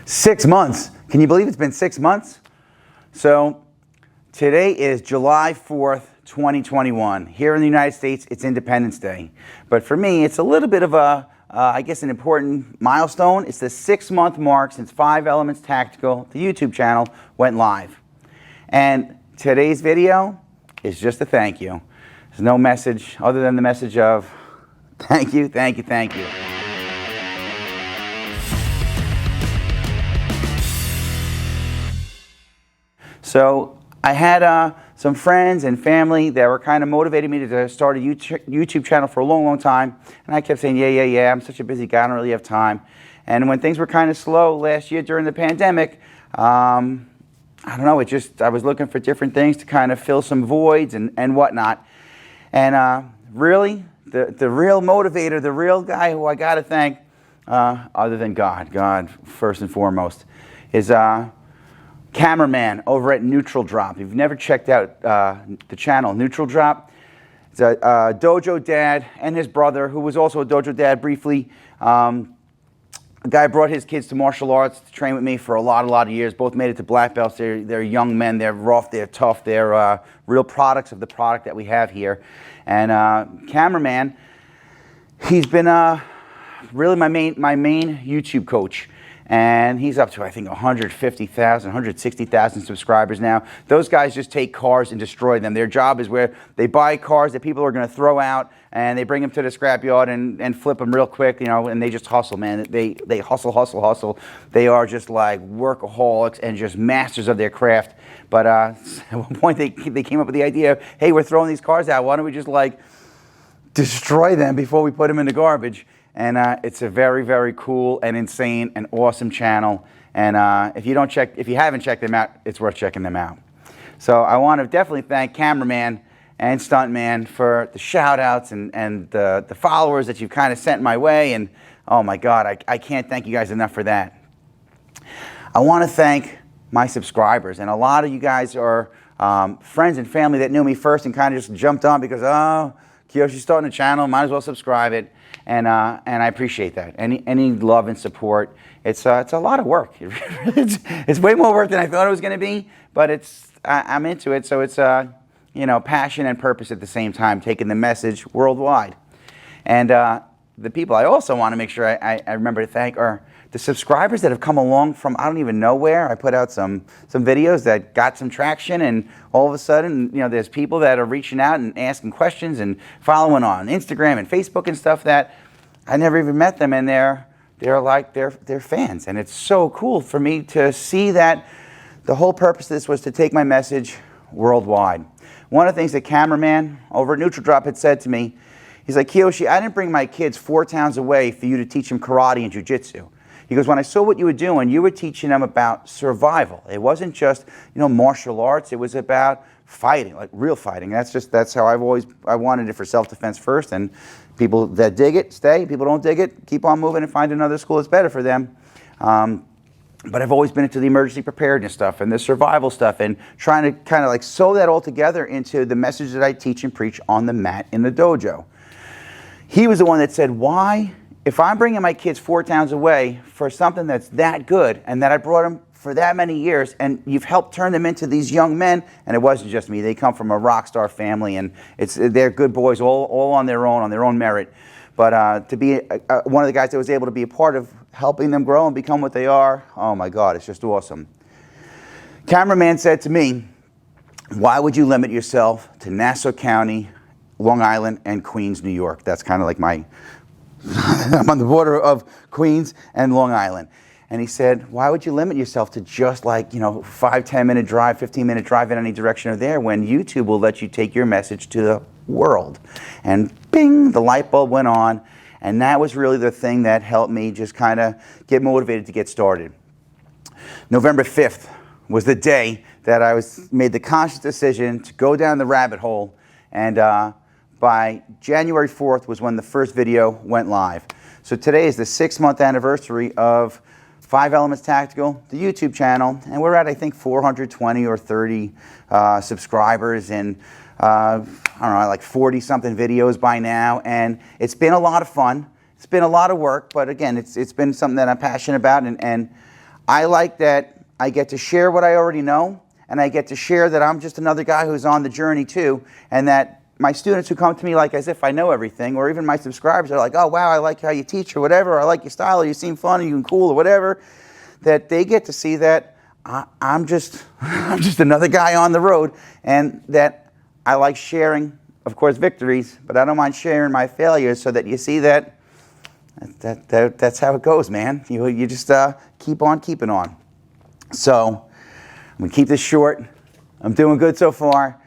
6 months. Can you believe it's been 6 months? So today is July 4th, 2021. Here in the United States, it's Independence Day. But for me, it's a little bit of I guess an important milestone. It's the 6-month mark since 5 Elements Tactical, the YouTube channel, went live. And today's video is just a thank you. There's no message other than the message of thank you, thank you, thank you. So I had some friends and family that were kind of motivating me to start a YouTube channel for a long, long time. And I kept saying, yeah, I'm such a busy guy, I don't really have time. And when things were kind of slow last year during the pandemic, I don't know, I was looking for different things to kind of fill some voids and whatnot. And really, the real motivator, the real guy who I got to thank, other than God first and foremost, is cameraman over at Neutral Drop. If you've never checked out the channel, Neutral Drop, it's a dojo dad and his brother, who was also a dojo dad briefly. A guy brought his kids to martial arts to train with me for a lot of years. Both made it to black belts. They're young men. They're rough. They're tough. They're real products of the product that we have here. And cameraman, he's been really my main YouTube coach. And he's up to, I think, 150,000, 160,000 subscribers now. Those guys just take cars and destroy them. Their job is where they buy cars that people are going to throw out, and they bring them to the scrapyard and flip them real quick, and they just hustle, man. They hustle. They are just like workaholics and just masters of their craft. But at one point, they came up with the idea of, hey, we're throwing these cars out. Why don't we just, like, destroy them before we put them in the garbage? And it's a very, very cool and insane and awesome channel. And if you haven't checked them out, it's worth checking them out. So I want to definitely thank cameraman and stuntman for the shout outs and the followers that you've kind of sent my way. And oh my God, I can't thank you guys enough for that. I want to thank my subscribers. And a lot of you guys are friends and family that knew me first and kind of just jumped on because, oh, Kiyoshi's starting a channel, might as well subscribe it. And I appreciate that. Any love and support. It's a lot of work. It's way more work than I thought it was going to be, but I'm into it. So it's passion and purpose at the same time, taking the message worldwide. And the people I also want to make sure I remember to thank are the subscribers that have come along from I don't even know where. I put out some videos that got some traction, and all of a sudden, there's people that are reaching out and asking questions and following on Instagram and Facebook and stuff that I never even met them, and they're fans, and it's so cool for me to see that the whole purpose of this was to take my message worldwide. One of the things the cameraman over at Neutral Drop had said to me, he's like, Kiyoshi, I didn't bring my kids 4 towns away for you to teach them karate and jiu-jitsu. He goes, when I saw what you were doing, you were teaching them about survival. It wasn't just, martial arts. It was about fighting, like real fighting. That's how I wanted it, for self-defense first. And people that dig it, stay. People don't dig it, keep on moving and find another school that's better for them. But I've always been into the emergency preparedness stuff and the survival stuff and trying to kind of like sew that all together into the message that I teach and preach on the mat in the dojo. He was the one that said, why? If I'm bringing my kids 4 towns away for something that's that good and that I brought them for that many years and you've helped turn them into these young men, and it wasn't just me, they come from a rock star family and they're good boys all on their own merit. But to be one of the guys that was able to be a part of helping them grow and become what they are, oh my God, it's just awesome. Cameraman said to me, why would you limit yourself to Nassau County, Long Island, and Queens, New York? That's kind of like I'm on the border of Queens and Long Island. And he said, why would you limit yourself to just like, 5-10 minute drive, 15-minute drive in any direction of there when YouTube will let you take your message to the world? And bing, the light bulb went on. And that was really the thing that helped me just kind of get motivated to get started. November 5th was the day that I made the conscious decision to go down the rabbit hole. And by January 4th was when the first video went live. So today is the 6-month anniversary of 5 Elements Tactical, the YouTube channel, and we're at, I think, 420 or 30 subscribers and, I don't know, like 40-something videos by now, and it's been a lot of fun. It's been a lot of work, but again, it's been something that I'm passionate about, and I like that I get to share what I already know, and I get to share that I'm just another guy who's on the journey too, and that my students who come to me like as if I know everything, or even my subscribers are like, oh wow, I like how you teach or whatever, or I like your style, or you seem fun, or you cool, or whatever, that they get to see that I'm just another guy on the road, and that I like sharing, of course, victories, but I don't mind sharing my failures so that you see that that's how it goes, man. You just keep on keeping on. So I'm going to keep this short. I'm doing good so far.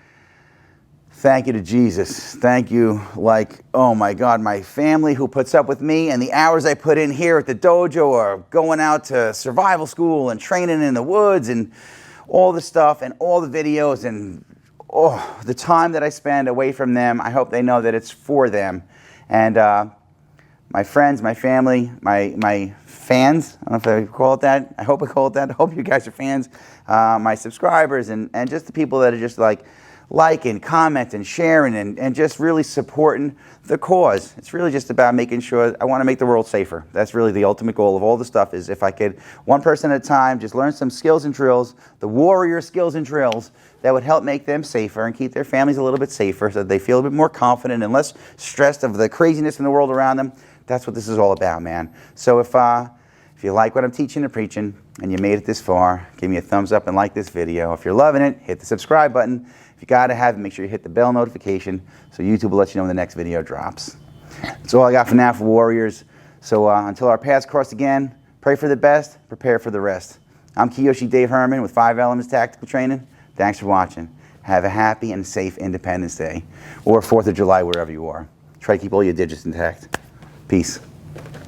Thank you to Jesus. Thank you, like, oh my God, my family who puts up with me and the hours I put in here at the dojo, or going out to survival school and training in the woods and all the stuff and all the videos and the time that I spend away from them. I hope they know that it's for them. And my friends, my family, my fans, I don't know if I call it that. I hope I call it that. I hope you guys are fans. My subscribers and just the people that are just like and comment and sharing and just really supporting the cause. It's really just about making sure, I want to make the world safer. That's really the ultimate goal of all the stuff, is if I could, one person at a time, just learn some skills and drills, the warrior skills and drills that would help make them safer and keep their families a little bit safer so that they feel a bit more confident and less stressed of the craziness in the world around them. That's what this is all about, man. So if you like what I'm teaching and preaching and you made it this far, give me a thumbs up and like this video. If you're loving it, hit the subscribe button. If you gotta have it, make sure you hit the bell notification so YouTube will let you know when the next video drops. That's all I got for now for Warriors. So until our paths cross again, pray for the best, prepare for the rest. I'm Kiyoshi Dave Herman with 5 Elements Tactical Training. Thanks for watching. Have a happy and safe Independence Day, or 4th of July, wherever you are. Try to keep all your digits intact. Peace.